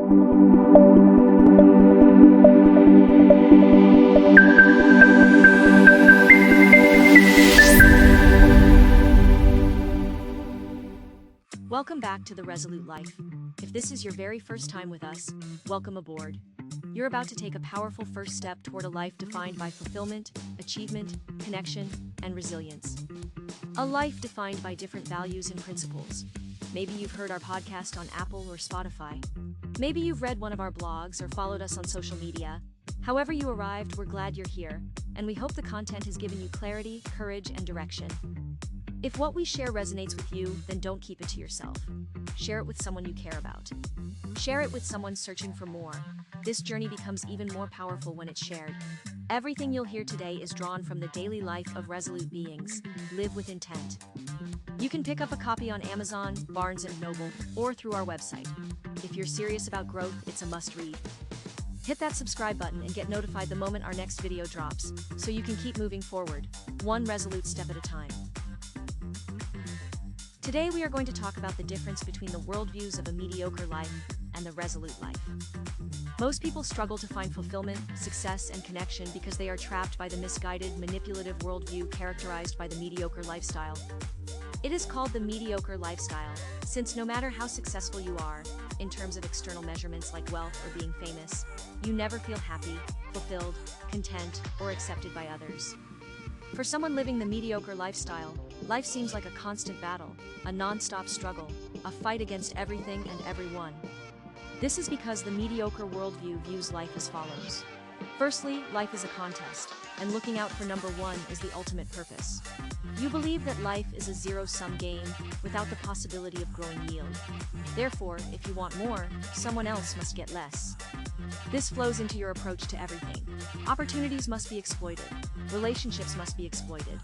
Welcome back to the Resolute Life. If this is your very first time with us, welcome aboard. You're about to take a powerful first step toward a life defined by fulfillment, achievement, connection, and resilience. A life defined by different values and principles. Maybe you've heard our podcast on Apple or Spotify. Maybe you've read one of our blogs or followed us on social media. However you arrived, we're glad you're here, and we hope the content has given you clarity, courage, and direction. If what we share resonates with you, then don't keep it to yourself. Share it with someone you care about. Share it with someone searching for more. This journey becomes even more powerful when it's shared. Everything you'll hear today is drawn from the daily life of resolute beings. Live with intent. You can pick up a copy on Amazon, Barnes & Noble, or through our website. If you're serious about growth, it's a must-read. Hit that subscribe button and get notified the moment our next video drops, so you can keep moving forward, one resolute step at a time. Today we are going to talk about the difference between the worldviews of a mediocre life and the resolute life. Most people struggle to find fulfillment, success, and connection because they are trapped by the misguided, manipulative worldview characterized by the mediocre lifestyle. It is called the mediocre lifestyle, since no matter how successful you are, in terms of external measurements like wealth or being famous, you never feel happy, fulfilled, content, or accepted by others. For someone living the mediocre lifestyle, life seems like a constant battle, a non-stop struggle, a fight against everything and everyone. This is because the mediocre worldview views life as follows. Firstly, life is a contest, and looking out for number one is the ultimate purpose. You believe that life is a zero-sum game, without the possibility of growing yield. Therefore, if you want more, someone else must get less. This flows into your approach to everything. Opportunities must be exploited. Relationships must be exploited.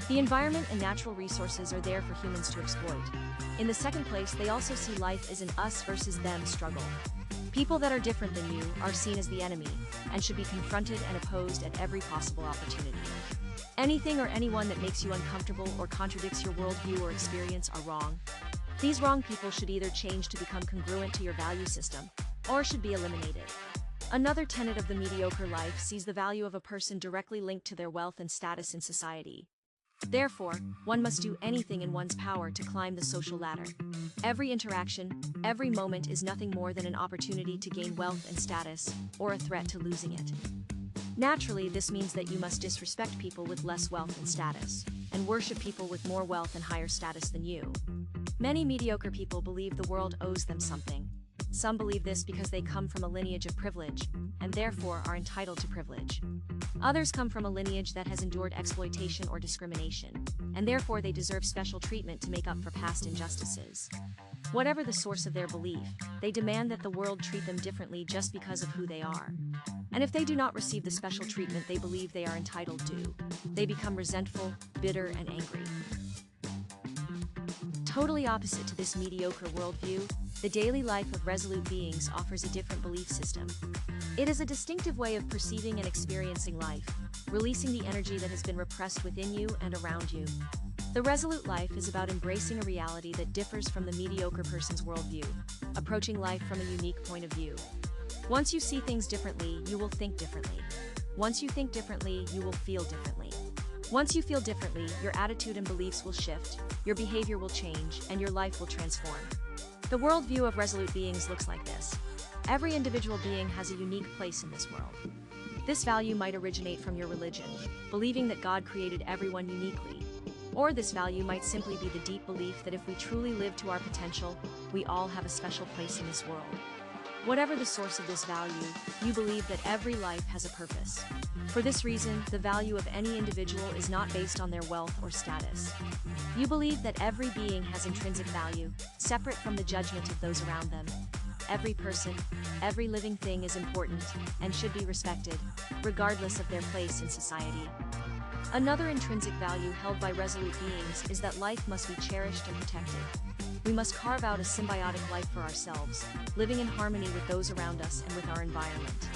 The environment and natural resources are there for humans to exploit. In the second place, they also see life as an us versus them struggle. People that are different than you are seen as the enemy, and should be confronted and opposed at every possible opportunity. Anything or anyone that makes you uncomfortable or contradicts your worldview or experience are wrong. These wrong people should either change to become congruent to your value system, or should be eliminated. Another tenet of the mediocre life sees the value of a person directly linked to their wealth and status in society. Therefore, one must do anything in one's power to climb the social ladder. Every interaction, every moment is nothing more than an opportunity to gain wealth and status, or a threat to losing it. Naturally, this means that you must disrespect people with less wealth and status, and worship people with more wealth and higher status than you. Many mediocre people believe the world owes them something. Some believe this because they come from a lineage of privilege, and therefore are entitled to privilege. Others come from a lineage that has endured exploitation or discrimination, and therefore they deserve special treatment to make up for past injustices. Whatever the source of their belief, they demand that the world treat them differently just because of who they are. And if they do not receive the special treatment they believe they are entitled to, they become resentful, bitter, and angry. Totally opposite to this mediocre worldview, the daily life of resolute beings offers a different belief system. It is a distinctive way of perceiving and experiencing life, releasing the energy that has been repressed within you and around you. The resolute life is about embracing a reality that differs from the mediocre person's worldview, approaching life from a unique point of view. Once you see things differently, you will think differently. Once you think differently, you will feel differently. Once you feel differently, your attitude and beliefs will shift, your behavior will change, and your life will transform. The worldview of resolute beings looks like this. Every individual being has a unique place in this world. This value might originate from your religion, believing that God created everyone uniquely. Or this value might simply be the deep belief that if we truly live to our potential, we all have a special place in this world. Whatever the source of this value, you believe that every life has a purpose. For this reason, the value of any individual is not based on their wealth or status. You believe that every being has intrinsic value, separate from the judgment of those around them. Every person, every living thing is important and should be respected, regardless of their place in society. Another intrinsic value held by resolute beings is that life must be cherished and protected. We must carve out a symbiotic life for ourselves, living in harmony with those around us and with our environment.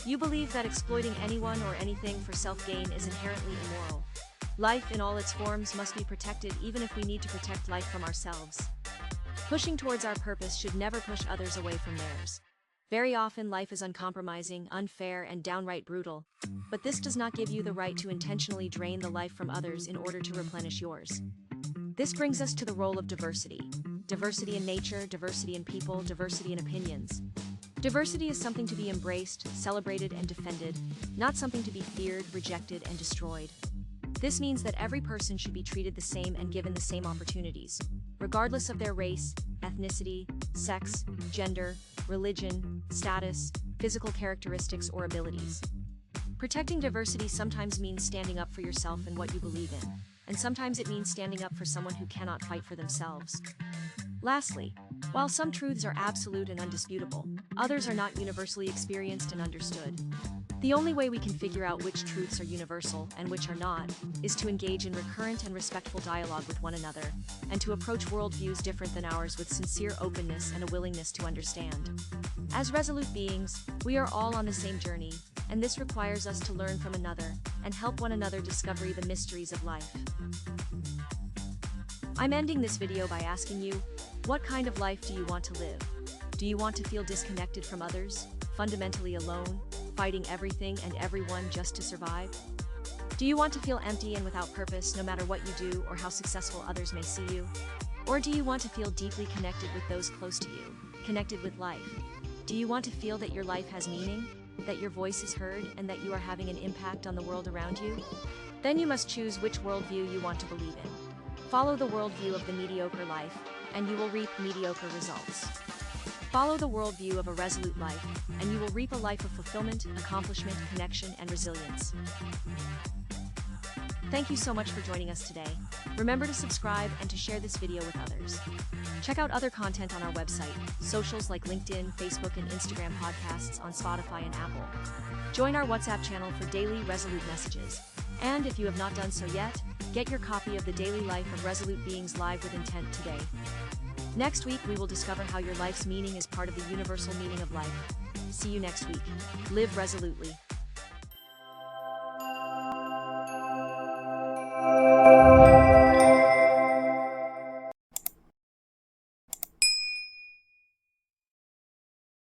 You believe that exploiting anyone or anything for self-gain is inherently immoral. Life in all its forms must be protected even if we need to protect life from ourselves. Pushing towards our purpose should never push others away from theirs. Very often, life is uncompromising, unfair, and downright brutal. But this does not give you the right to intentionally drain the life from others in order to replenish yours. This brings us to the role of diversity. Diversity in nature, diversity in people, diversity in opinions. Diversity is something to be embraced, celebrated, and defended, not something to be feared, rejected, and destroyed. This means that every person should be treated the same and given the same opportunities, regardless of their race, ethnicity, sex, gender, religion, status, physical characteristics, or abilities. Protecting diversity sometimes means standing up for yourself and what you believe in, and sometimes it means standing up for someone who cannot fight for themselves. Lastly, while some truths are absolute and undisputable, others are not universally experienced and understood. The only way we can figure out which truths are universal and which are not is to engage in recurrent and respectful dialogue with one another, and to approach worldviews different than ours with sincere openness and a willingness to understand. As resolute beings, we are all on the same journey, and this requires us to learn from another and help one another discover the mysteries of life. I'm ending this video by asking you, what kind of life do you want to live? Do you want to feel disconnected from others, fundamentally alone, fighting everything and everyone just to survive? Do you want to feel empty and without purpose no matter what you do or how successful others may see you? Or do you want to feel deeply connected with those close to you, connected with life? Do you want to feel that your life has meaning, that your voice is heard, and that you are having an impact on the world around you? Then you must choose which worldview you want to believe in. Follow the worldview of the mediocre life, and you will reap mediocre results. Follow the worldview of a resolute life, and you will reap a life of fulfillment, accomplishment, connection, and resilience. Thank you so much for joining us today. Remember to subscribe and to share this video with others. Check out other content on our website, socials like LinkedIn, Facebook, and Instagram, podcasts on Spotify and Apple. Join our WhatsApp channel for daily Resolute messages. And if you have not done so yet, get your copy of the Daily Life of Resolute Beings Live with Intent today. Next week, we will discover how your life's meaning is part of the universal meaning of life. See you next week. Live resolutely.